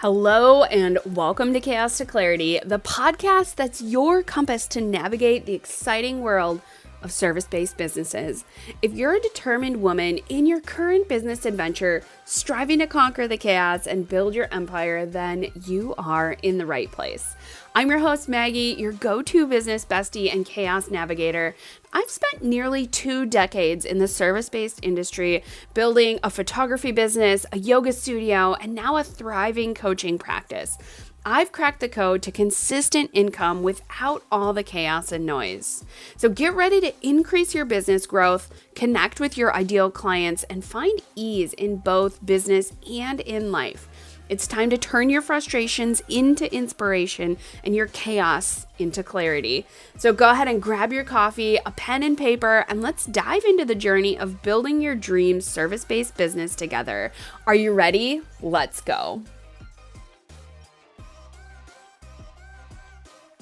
Hello, and welcome to Chaos to Clarity, the podcast that's your compass to navigate the exciting world of service based businesses. If you're a determined woman in your current business adventure, striving to conquer the chaos and build your empire, then you are in the right place. I'm your host, Maggie, your go-to business bestie and chaos navigator. I've spent nearly 2 decades in the service-based industry, building a photography business, a yoga studio, and now a thriving coaching practice. I've cracked the code to consistent income without all the chaos and noise. So get ready to increase your business growth, connect with your ideal clients, and find ease in both business and in life. It's time to turn your frustrations into inspiration and your chaos into clarity. So go ahead and grab your coffee, a pen and paper, and let's dive into the journey of building your dream service-based business together. Are you ready? Let's go.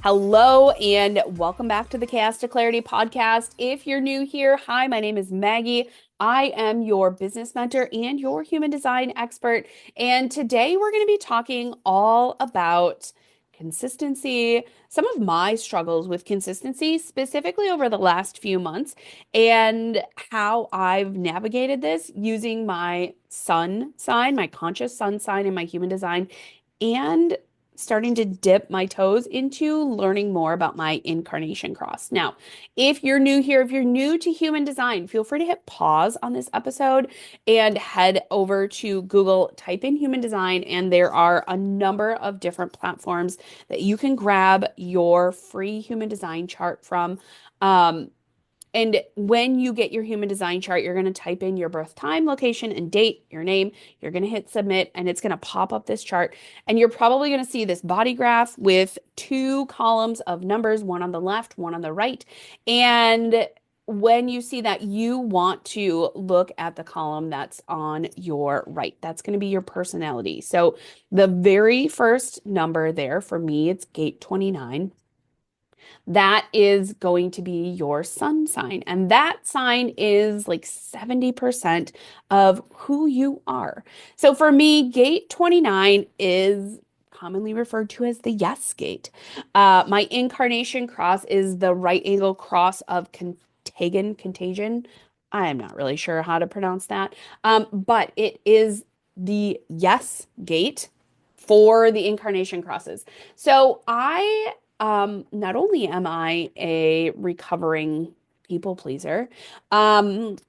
Hello, and welcome back to the Chaos to Clarity podcast. If you're new here, hi, my name is Maggie. I am your business mentor and your human design expert. And today we're going to be talking all about consistency, some of my struggles with consistency, specifically over the last few months, and how I've navigated this using my sun sign, my conscious sun sign, and my human design, and starting to dip my toes into learning more about my incarnation cross. Now, if you're new here, if you're new to human design, feel free to hit pause on this episode and head over to Google, type in human design, and there are a number of different platforms that you can grab your free human design chart from. And when you get your human design chart, you're going to type in your birth time, location, and date, your name. You're going to hit submit, and it's going to pop up this chart. And you're probably going to see this body graph with 2 columns of numbers, one on the left, one on the right. And when you see that, you want to look at the column that's on your right. That's going to be your personality. So the very first number there for me, it's gate 29. That is going to be your sun sign. And that sign is like 70% of who you are. So for me, gate 29 is commonly referred to as the yes gate. My incarnation cross is the right angle cross of contagion. I'm not really sure how to pronounce that. But it is the yes gate for the incarnation crosses. So not only am I a recovering people pleaser, let's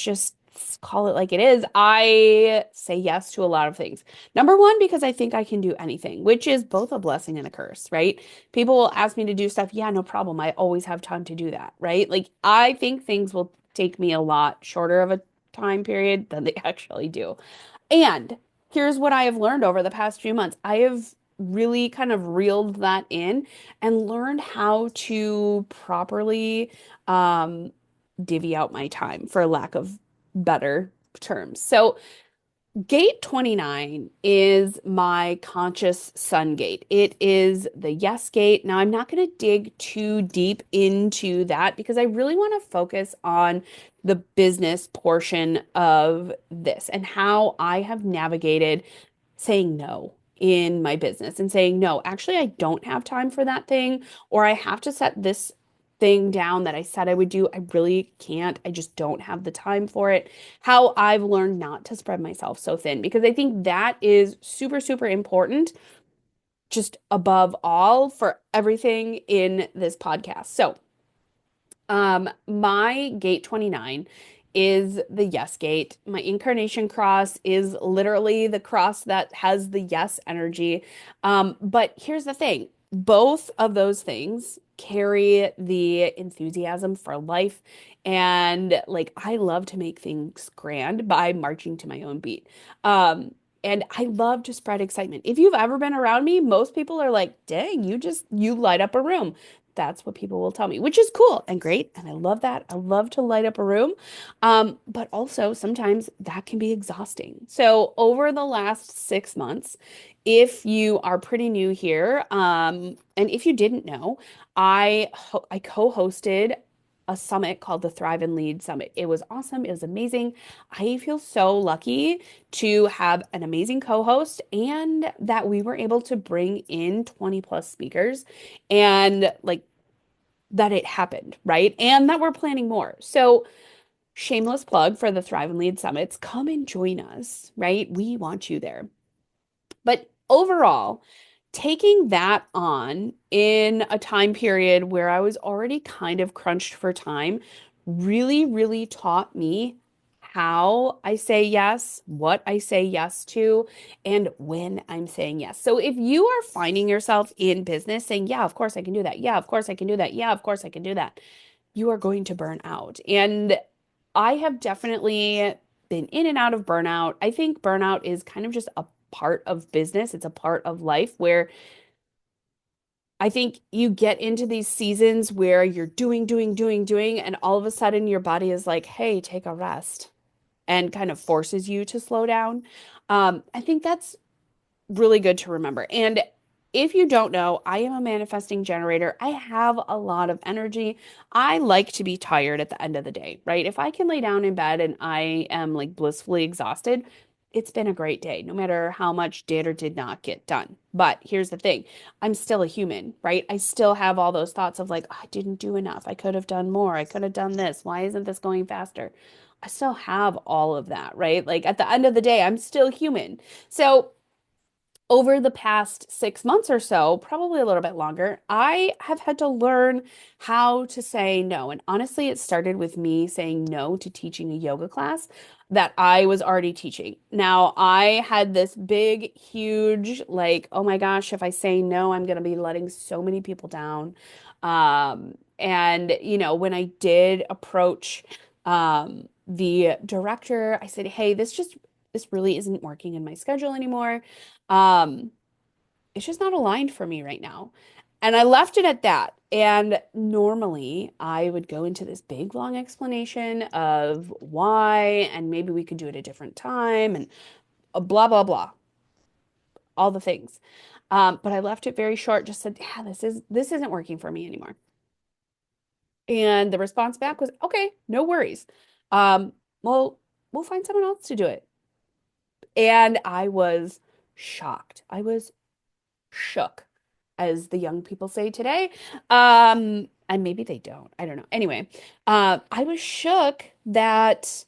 just call it like it is. I say yes to a lot of things. Number one, because I think I can do anything, which is both a blessing and a curse, right? People will ask me to do stuff. Yeah, no problem. I always have time to do that, right? Like, I think things will take me a lot shorter of a time period than they actually do. And here's what I have learned over the past few months. I have really kind of reeled that in and learned how to properly divvy out my time, for lack of better terms. So gate 29 is my conscious sun gate. It is the yes gate. Now, I'm not going to dig too deep into that because I really want to focus on the business portion of this and how I have navigated saying no in my business and saying, no, actually, I don't have time for that thing, or I have to set this thing down that I said I would do. I really can't. I just don't have the time for it. How I've learned not to spread myself so thin, because I think that is super, super important, just above all for everything in this podcast. So, my gate 29 is the yes gate. My incarnation cross is literally the cross that has the yes energy. But here's the thing, both of those things carry the enthusiasm for life. And like, I love to make things grand by marching to my own beat. And I love to spread excitement. If you've ever been around me, most people are like, dang, you light up a room. That's what people will tell me, which is cool and great. And I love that. I love to light up a room. But also sometimes that can be exhausting. So over the last 6 months, if you are pretty new here, and if you didn't know, I co-hosted a summit called the Thrive and Lead Summit. It was awesome. It was amazing. I feel so lucky to have an amazing co-host and that we were able to bring in 20 plus speakers and like that it happened, right? And that we're planning more. So, shameless plug for the Thrive and Lead Summits. Come and join us, right? We want you there. But overall, taking that on in a time period where I was already kind of crunched for time really, really taught me how I say yes, what I say yes to, and when I'm saying yes. So if you are finding yourself in business saying, yeah, of course I can do that. Yeah, of course I can do that. Yeah, of course I can do that. You are going to burn out. And I have definitely been in and out of burnout. I think burnout is kind of just a part of business. It's a part of life where I think you get into these seasons where you're doing, and all of a sudden your body is like, hey, take a rest and kind of forces you to slow down. I think that's really good to remember. And if you don't know, I am a manifesting generator. I have a lot of energy. I like to be tired at the end of the day, right? If I can lay down in bed and I am like blissfully exhausted, it's been a great day, no matter how much did or did not get done. But here's the thing, I'm still a human, right? I still have all those thoughts of like, "Oh, I didn't do enough. I could have done more. I could have done this. Why isn't this going faster?" I still have all of that, right? Like at the end of the day, I'm still human. So, over the past 6 months or so, probably a little bit longer, I have had to learn how to say no. And honestly, it started with me saying no to teaching a yoga class that I was already teaching. Now, I had this big, huge, like, oh my gosh, if I say no, I'm going to be letting so many people down. When I did approach the director, I said, hey, this really isn't working in my schedule anymore. Um, it's just not aligned for me right now. And I left it at that. And normally I would go into this big long explanation of why, and maybe we could do it a different time, and blah, blah, blah, all the things. But I left it very short, just said, yeah, this isn't working for me anymore. And the response back was, okay, no worries. Um, well, we'll find someone else to do it. And I was shocked. I was shook, as the young people say today. And maybe they don't. I don't know. Anyway, I was shook that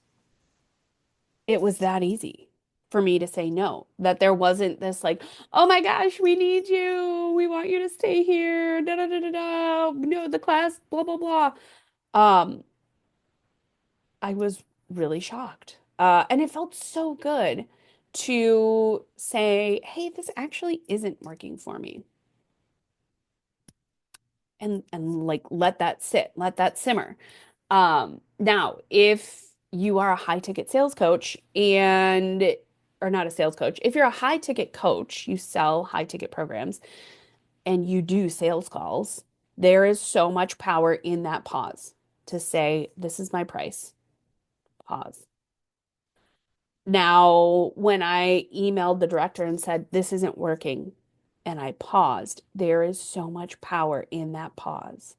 it was that easy for me to say no, that there wasn't this like, oh my gosh, we need you. We want you to stay here. Da da da da da. No, the class, blah blah blah. Um, I was really shocked. And it felt so good to say, hey, this actually isn't working for me. And like let that sit, let that simmer. Now, if you are a high ticket sales coach and or not a sales coach, if you're a high ticket coach, you sell high ticket programs and you do sales calls, there is so much power in that pause to say, this is my price. Pause. Now, when I emailed the director and said, this isn't working, and I paused, there is so much power in that pause.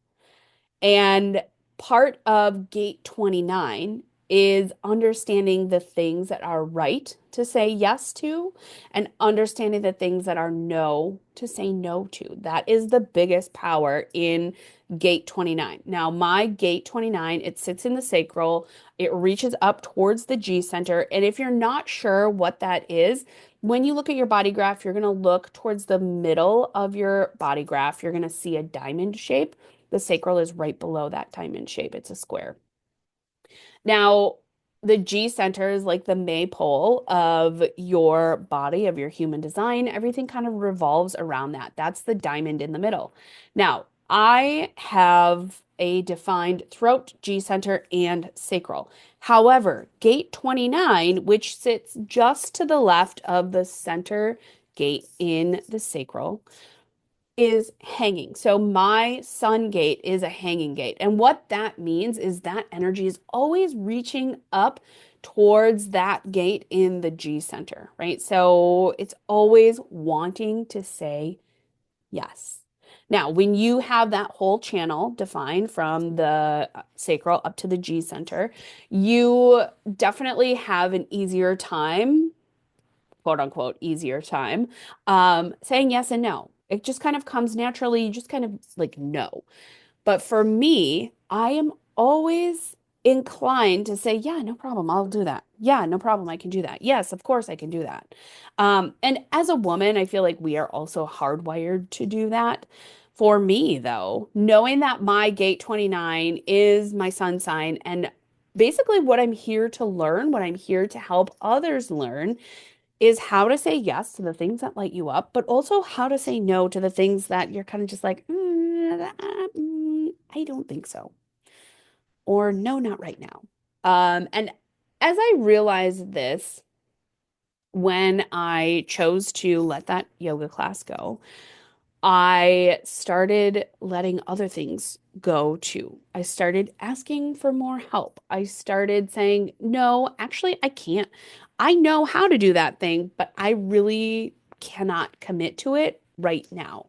And part of Gate 29 is understanding the things that are right to say yes to and understanding the things that are no to say no to. That is the biggest power in Gate 29. Now, my Gate 29, it sits in the sacral, it reaches up towards the G center. And if you're not sure what that is, when you look at your body graph, you're going to look towards the middle of your body graph. You're going to see a diamond shape. The sacral is right below that diamond shape. It's a square. Now, the G center is like the maypole of your body, of your human design. Everything kind of revolves around that. That's the diamond in the middle. Now, I have a defined throat, G center, and sacral. However, gate 29, which sits just to the left of the center gate in the sacral, is hanging. So my sun gate is a hanging gate. And what that means is that energy is always reaching up towards that gate in the G center, right? So it's always wanting to say yes. Now, when you have that whole channel defined from the sacral up to the G center, you definitely have an easier time, quote unquote, easier time, saying yes and no. It just kind of comes naturally. You just kind of like know. But for me, I am always inclined to say, yeah, no problem, I'll do that. Yeah, no problem, I can do that. Yes, of course I can do that. And as a woman, I feel like we are also hardwired to do that. For me, though, knowing that my gate 29 is my sun sign and basically what I'm here to learn, what I'm here to help others learn is how to say yes to the things that light you up, but also how to say no to the things that you're kind of just like, I don't think so. Or no, not right now. And as I realized this, when I chose to let that yoga class go, I started letting other things go too. I started asking for more help. I started saying, no, actually, I can't. I know how to do that thing, but I really cannot commit to it right now.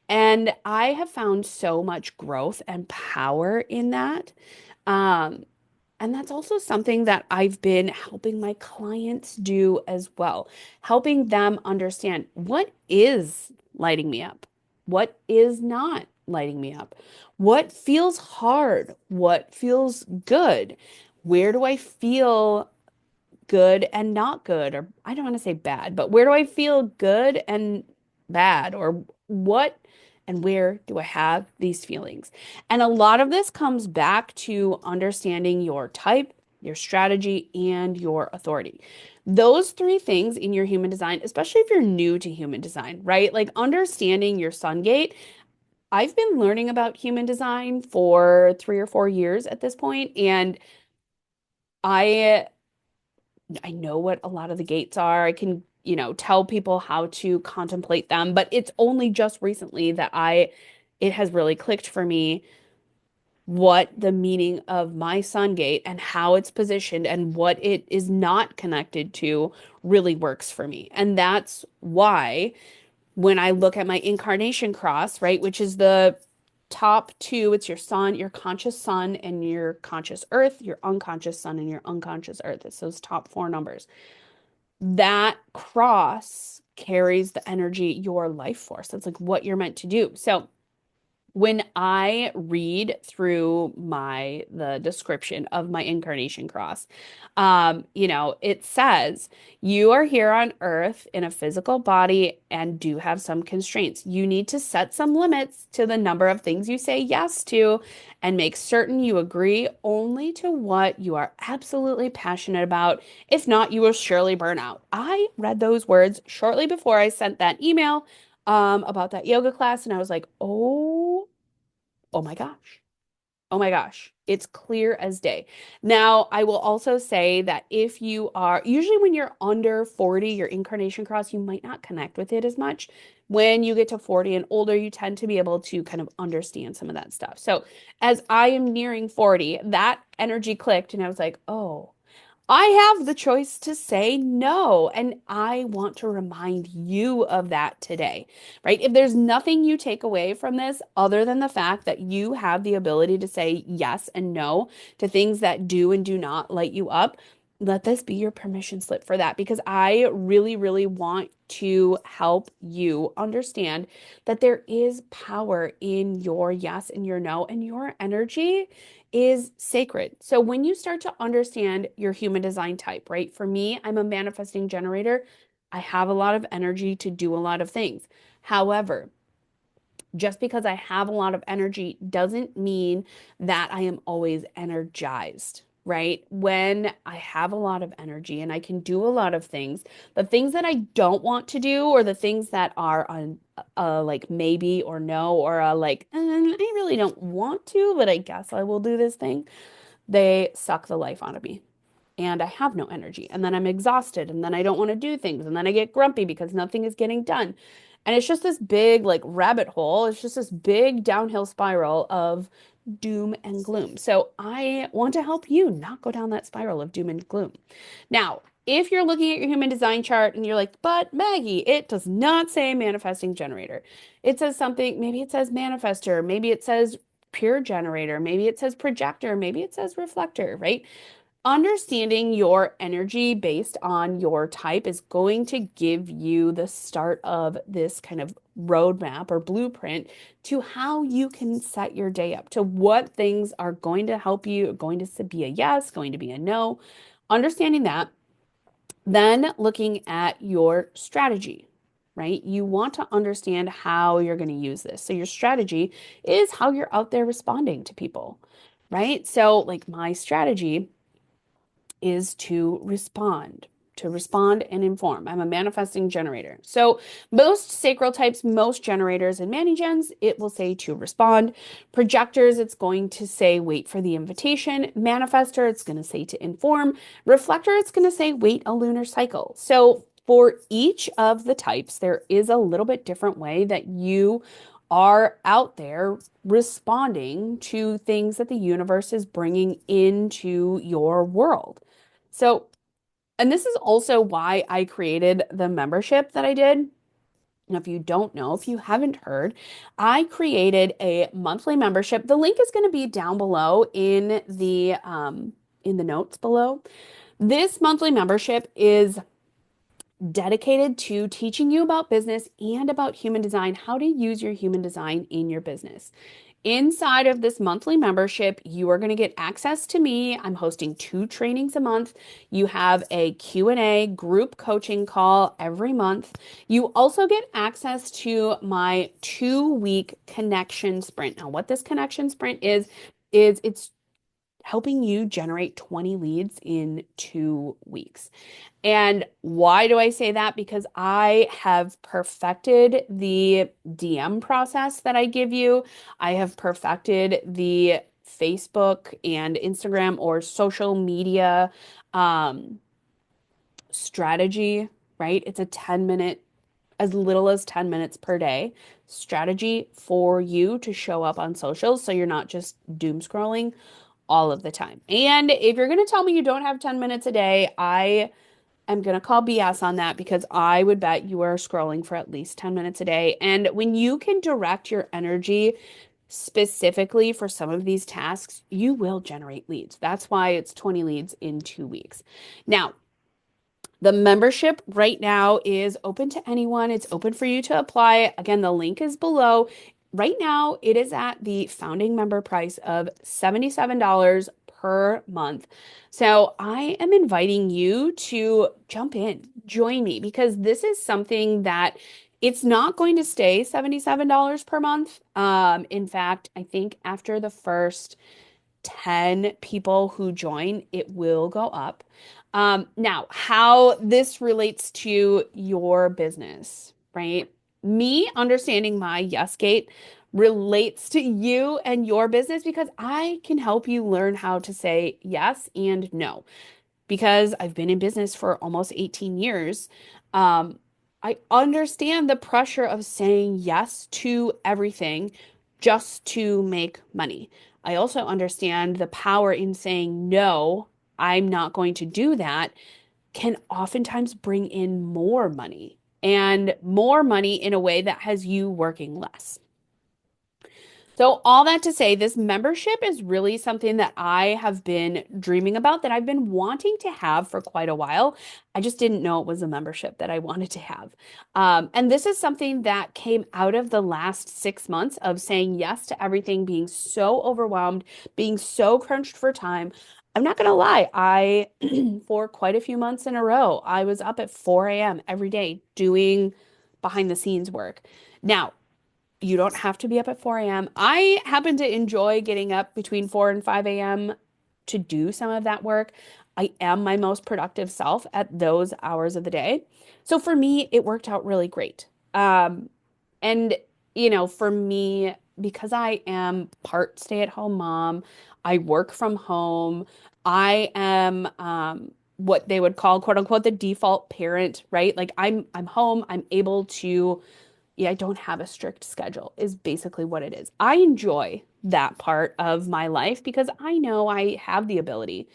And I have found so much growth and power in that. Um, and that's also something that I've been helping my clients do as well, helping them understand what is lighting me up, what is not lighting me up, what feels hard, what feels good, where do I feel good and not good, or I don't want to say bad, but where do I feel good and bad, or what and where do I have these feelings? And a lot of this comes back to understanding your type, your strategy, and your authority. Those three things in your human design, especially if you're new to human design, right? Like understanding your sun gate. I've been learning about human design for 3 or 4 years at this point, and I I know what a lot of the gates are. I can, tell people how to contemplate them, but it's only just recently that it has really clicked for me what the meaning of my sun gate and how it's positioned and what it is not connected to really works for me. And that's why when I look at my incarnation cross, right, which is the top two, it's your sun, your conscious sun, and your conscious earth, your unconscious sun, and your unconscious earth. It's those top four numbers. That cross carries the energy, your life force. That's like what you're meant to do. So when I read through the description of my incarnation cross, it says you are here on earth in a physical body and do have some constraints. You need to set some limits to the number of things you say yes to and make certain you agree only to what you are absolutely passionate about. If not, you will surely burn out. I read those words shortly before I sent that email about that yoga class, and I was like, oh my gosh. Oh my gosh. It's clear as day. Now, I will also say that if you are, usually when you're under 40, your incarnation cross, you might not connect with it as much. When you get to 40 and older, you tend to be able to kind of understand some of that stuff. So, as I am nearing 40, that energy clicked, and I was like, oh. I have the choice to say no. And I want to remind you of that today, right? If there's nothing you take away from this other than the fact that you have the ability to say yes and no to things that do and do not light you up, let this be your permission slip for that because I really, really want to help you understand that there is power in your yes and your no, and your energy is sacred. So when you start to understand your human design type, right? For me, I'm a manifesting generator. I have a lot of energy to do a lot of things. However, just because I have a lot of energy doesn't mean that I am always energized, right? When I have a lot of energy and I can do a lot of things, the things that I don't want to do or the things that are on like maybe or no or like I really don't want to, but I guess I will do this thing, they suck the life out of me and I have no energy. And then I'm exhausted and then I don't want to do things. And then I get grumpy because nothing is getting done. And it's just this big, like, rabbit hole. It's just this big downhill spiral of doom and gloom. So I want to help you not go down that spiral of doom and gloom. Now, If you're looking at your human design chart and you're like, but Maggie, it does not say manifesting generator. It says something, maybe it says manifester, maybe it says pure generator, maybe it says projector, maybe it says reflector, right? Understanding your energy based on your type is going to give you the start of this kind of roadmap or blueprint to how you can set your day up, to what things are going to help you, going to be a yes, going to be a no. Understanding that, then looking at your strategy, right? You want to understand how you're going to use this. So your strategy is how you're out there responding to people, right? So like my strategy is to respond and inform. I'm a manifesting generator. So most sacral types, most generators and mani-gens, it will say to respond. Projectors, it's going to say wait for the invitation. Manifester, it's going to say to inform. Reflector, it's going to say wait a lunar cycle. So for each of the types, there is a little bit different way that you are out there responding to things that the universe is bringing into your world. So, and this is also why I created the membership that I did. And if you don't know, if you haven't heard, I created a monthly membership. The link is going to be down below in the notes below. This monthly membership is dedicated to teaching you about business and about human design, how to use your human design in your business. Inside of this monthly membership, you are going to get access to me. I'm hosting 2 trainings a month. You have a Q&A group coaching call every month. You also get access to my 2-week connection sprint. Now, what this connection sprint is it's helping you generate 20 leads in 2 weeks. And why do I say that? Because I have perfected the DM process that I give you. I have perfected the Facebook and Instagram or social media um, strategy, right? It's a 10-minute, as little as 10 minutes per day strategy for you to show up on socials so you're not just doom scrolling all of the time. And if you're going to tell me you don't have 10 minutes a day, I'm going to call BS on that because I would bet you are scrolling for at least 10 minutes a day. And when you can direct your energy specifically for some of these tasks, you will generate leads. That's why it's 20 leads in 2 weeks. Now, the membership right now is open to anyone. It's open for you to apply. Again, the link is below. Right now, it is at the founding member price of $77 per month. So I am inviting you to jump in, join me, because this is something that it's not going to stay $77 per month. In fact, I think after the first 10 people who join, it will go up. Now, how this relates to your business, right? Me understanding my yes gate relates to you and your business because I can help you learn how to say yes and no because I've been in business for almost 18 years. Um, I understand the pressure of saying yes to everything just to make money. I also understand the power in saying no, I'm not going to do that, can oftentimes bring in more money and more money in a way that has you working less. So, all that to say, this membership is really something that I have been dreaming about, that I've been wanting to have for quite a while. I just didn't know it was a membership that I wanted to have. And this is something that came out of the last 6 months of saying yes to everything, being so overwhelmed, being so crunched for time. I'm not going to lie, for quite a few months in a row, I was up at 4 a.m. every day doing behind the scenes work. Now, you don't have to be up at 4 a.m. I happen to enjoy getting up between 4 and 5 a.m. to do some of that work. I am my most productive self at those hours of the day. So for me, it worked out really great. And, for me, because I am part stay-at-home mom, I work from home, I am what they would call quote unquote the default parent, right? Like I'm home, I'm able to yeah, I don't have a strict schedule, is basically what it is. I enjoy that part of my life because I know I have the ability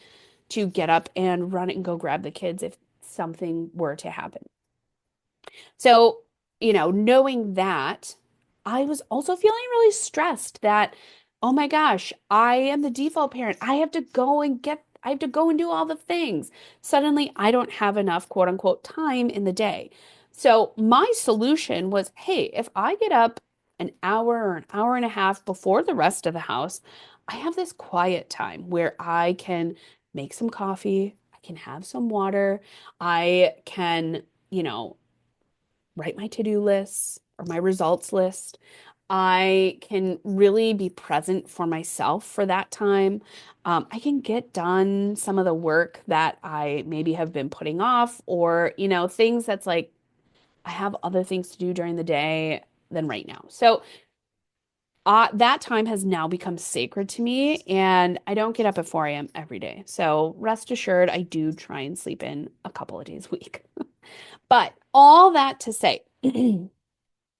to get up and run and go grab the kids if something were to happen. So, knowing that, I was also feeling really stressed that, oh my gosh, I am the default parent. I have to go and do all the things. Suddenly, I don't have enough quote unquote time in the day. So, my solution was, hey, if I get up an hour or an hour and a half before the rest of the house, I have this quiet time where I can make some coffee, I can have some water, I can, you know, write my to-do lists or my results list. I can really be present for myself for that time. I can get done some of the work that I maybe have been putting off, or, things that's like I have other things to do during the day than right now. So that time has now become sacred to me, and I don't get up at 4 a.m. every day. So rest assured, I do try and sleep in a couple of days a week. But all that to say,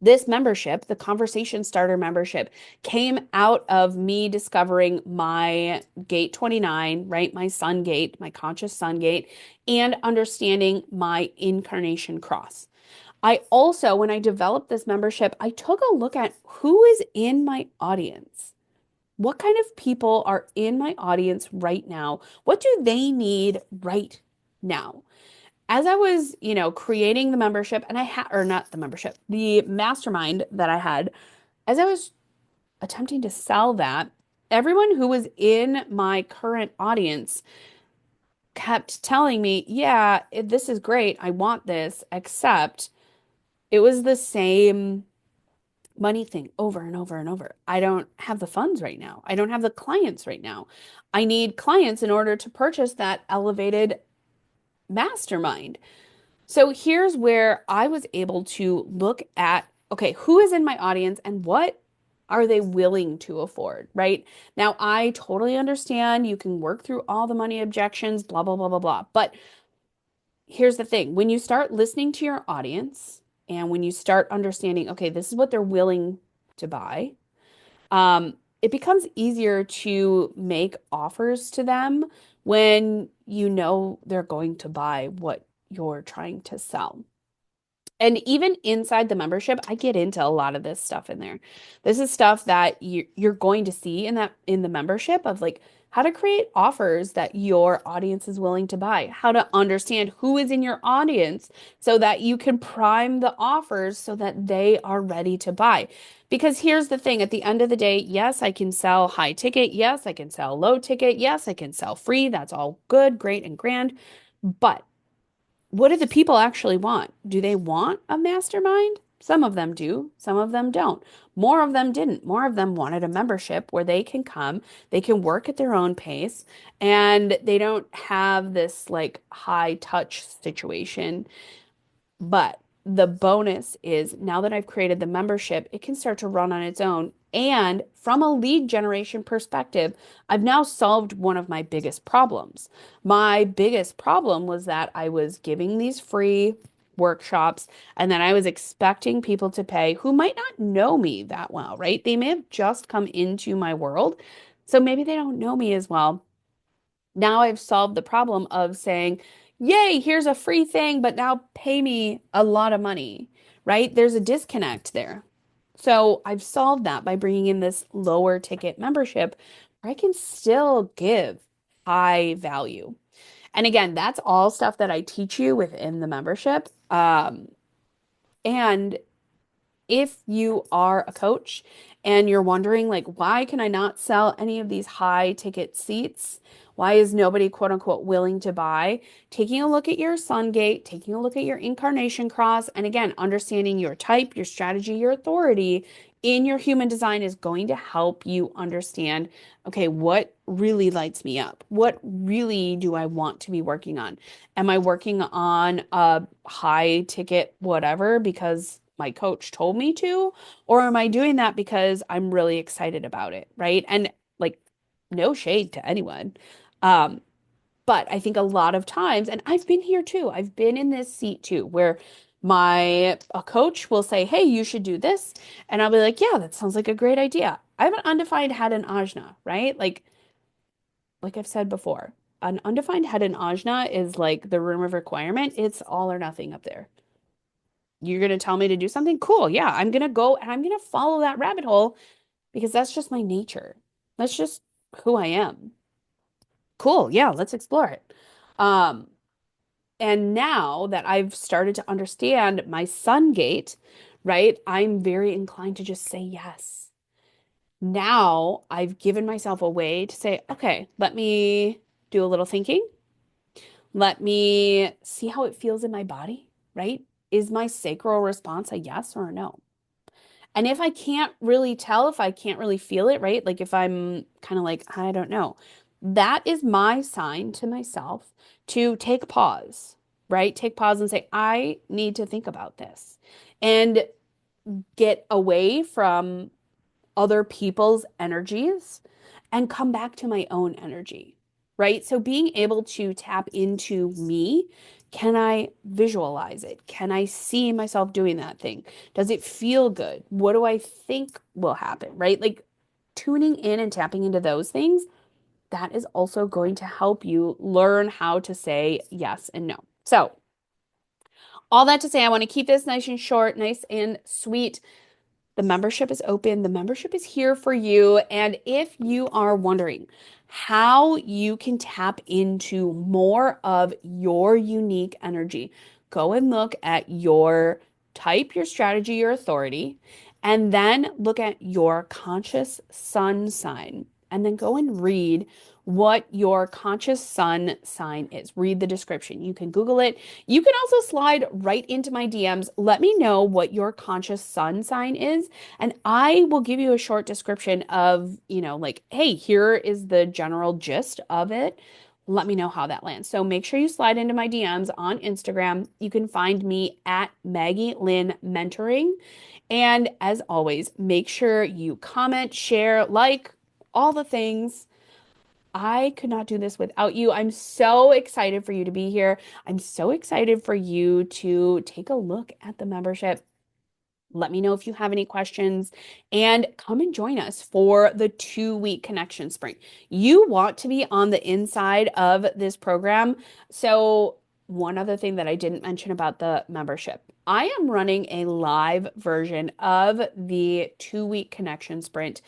this membership, the Conversation Starter membership, came out of me discovering my gate 29, right? My sun gate, my conscious sun gate, and understanding my incarnation cross. I also, when I developed this membership, I took a look at who is in my audience. What kind of people are in my audience right now? What do they need right now? As I was, creating the membership, and I had, or not the membership, the mastermind that I had, as I was attempting to sell that, everyone who was in my current audience kept telling me, yeah, this is great. I want this, except it was the same money thing over and over and over. I don't have the funds right now. I don't have the clients right now. I need clients in order to purchase that elevated mastermind. So here's where I was able to look at, okay, who is in my audience and what are they willing to afford, right? Now, I totally understand you can work through all the money objections, blah, blah, blah, blah, blah. But here's the thing, when you start listening to your audience and when you start understanding, okay, this is what they're willing to buy, it becomes easier to make offers to them when you know they're going to buy what you're trying to sell. And even inside the membership, I get into a lot of this stuff in there. This is stuff that you're going to see in the membership of like how to create offers that your audience is willing to buy, how to understand who is in your audience so that you can prime the offers so that they are ready to buy. Because here's the thing, at the end of the day, yes, I can sell high ticket. Yes, I can sell low ticket. Yes, I can sell free. That's all good, great, and grand. But what do the people actually want? Do they want a mastermind? Some of them do, some of them don't. More of them didn't. More of them wanted a membership where they can come, they can work at their own pace, and they don't have this like high touch situation. But the bonus is now that I've created the membership, it can start to run on its own. And from a lead generation perspective, I've now solved one of my biggest problems. My biggest problem was that I was giving these free workshops and then I was expecting people to pay who might not know me that well, right? They may have just come into my world. So maybe they don't know me as well. Now I've solved the problem of saying, yay, here's a free thing, but now pay me a lot of money, right? There's a disconnect there. So I've solved that by bringing in this lower ticket membership where I can still give high value. And again, that's all stuff that I teach you within the membership. And if you are a coach and you're wondering, like, why can I not sell any of these high ticket seats? Why is nobody, quote unquote, willing to buy? Taking a look at your sun gate, taking a look at your incarnation cross, and again, understanding your type, your strategy, your authority in your human design is going to help you understand, okay, what really lights me up? What really do I want to be working on? Am I working on a high ticket whatever because my coach told me to? Or am I doing that because I'm really excited about it, right? And like, no shade to anyone. Um, but I think a lot of times, and I've been here too, I've been in this seat too, where a coach will say, hey, you should do this. And I'll be like, yeah, that sounds like a great idea. I have an undefined head and ajna, right? Like I've said before. an undefined head and ajna is like the room of requirement. It's all or nothing up there. You're going to tell me to do something? Cool. Yeah, I'm going to go and I'm going to follow that rabbit hole because that's just my nature. That's just who I am. Cool. Yeah, let's explore it. Um, and now that I've started to understand my sun gate, right, I'm very inclined to just say yes. Now I've given myself a way to say, okay, let me do a little thinking. Let me see how it feels in my body, right? Is my sacral response a yes or a no? And if I can't really tell, if I can't really feel it, right? Like if I'm kind of like, I don't know, that is my sign to myself to take pause, right? Take pause and say, I need to think about this and get away from other people's energies and come back to my own energy, right? So being able to tap into me, can I visualize it? Can I see myself doing that thing? Does it feel good? What do I think will happen, right? Like tuning in and tapping into those things, that is also going to help you learn how to say yes and no. So, all that to say, I want to keep this nice and short, nice and sweet. The membership is open. The membership is here for you. And if you are wondering how you can tap into more of your unique energy, go and look at your type, your strategy, your authority, and then look at your conscious sun sign. And then go and read what your conscious sun sign is. Read the description. You can Google it. You can also slide right into my DMs. Let me know what your conscious sun sign is, and I will give you a short description of, like, hey, here is the general gist of it. Let me know how that lands. So make sure you slide into my DMs on Instagram. You can find me at Maggie Lynn Mentoring. And as always, make sure you comment, share, like, all the things. I could not do this without you. I'm so excited for you to be here. I'm so excited for you to take a look at the membership. Let me know if you have any questions and come and join us for the 2-week connection sprint. You want to be on the inside of this program. So, one other thing that I didn't mention about the membership, I am running a live version of the 2-week connection sprint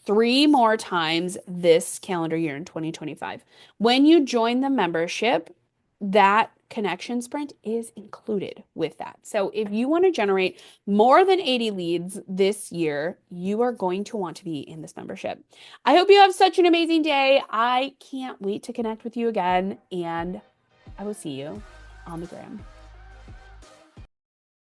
3 more times this calendar year in 2025. When you join the membership, that connection sprint is included with that. So if you want to generate more than 80 leads this year, you are going to want to be in this membership. I hope you have such an amazing day. I can't wait to connect with you again, and I will see you on the gram.